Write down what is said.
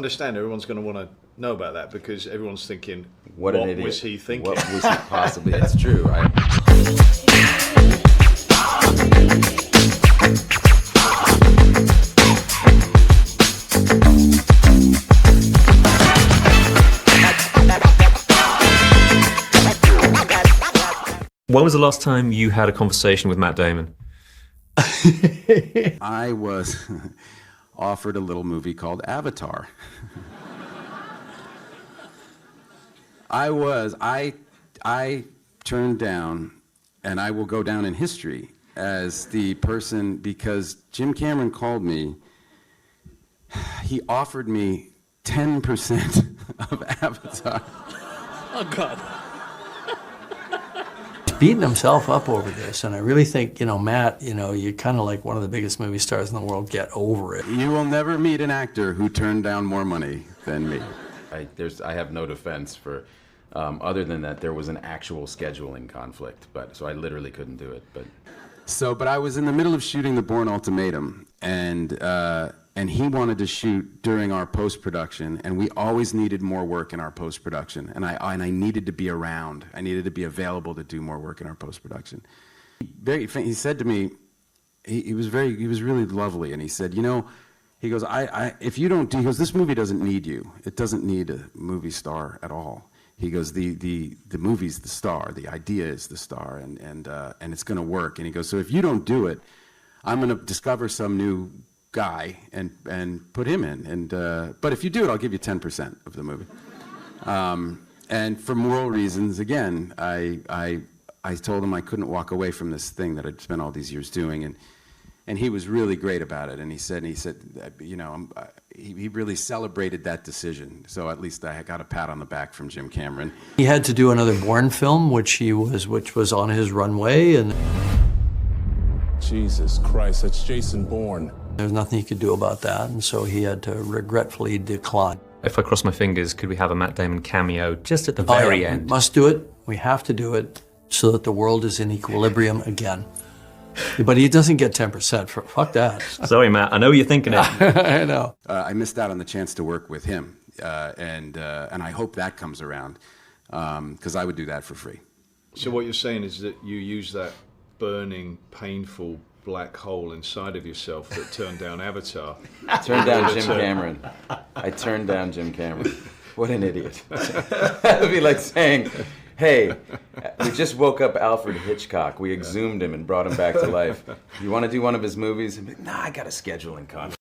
understand everyone's going to want to know about that because everyone's thinking, what an idiot. Was he thinking? What was he possibly? That's true. When was the last time you had a conversation with Matt Damon? I was offered a little movie called Avatar. I turned down, and I will go down in history as the person, because Jim Cameron called me, he offered me 10% of Avatar. Oh, God. He's beating himself up over this, and I really think, Matt, you're kind of like one of the biggest movie stars in the world. Get over it. You will never meet an actor who turned down more money than me. I have no defense for, other than that there was an actual scheduling conflict, so I literally couldn't do it. But I was in the middle of shooting The Bourne Ultimatum, and he wanted to shoot during our post-production, and we always needed more work in our post-production, and I needed to be around. I needed to be available to do more work in our post-production. He said to me, he was really lovely, and he said, he goes, if you don't do, he goes, this movie doesn't need you. It doesn't need a movie star at all. He goes, the movie's the star, the idea is the star, and it's going to work. And he goes, so if you don't do it, I'm going to discover some new guy and put him in. But if you do it, I'll give you 10% of the movie. And for moral reasons, again, I told him I couldn't walk away from this thing that I'd spent all these years doing, and he was really great about it. And he said, he really celebrated that decision. So at least I got a pat on the back from Jim Cameron. He had to do another Bourne film, which was on his runway, and Jesus Christ, that's Jason Bourne. there's nothing he could do about that, and so he had to regretfully decline. If I cross my fingers, could we have a Matt Damon cameo just at the very end? We must do it. We have to do it so that the world is in equilibrium again. But he doesn't get 10%. Fuck that. Sorry, Matt. I know you're thinking it. I know. I missed out on the chance to work with him, and I hope that comes around, because I would do that for free. So what you're saying is that you use that burning, painful black hole inside of yourself that turned down Avatar. Turned down Jim Cameron. I turned down Jim Cameron. What an idiot. That would be like saying, hey, we just woke up Alfred Hitchcock. We exhumed him and brought him back to life. You want to do one of his movies? Nah, I got a scheduling conflict.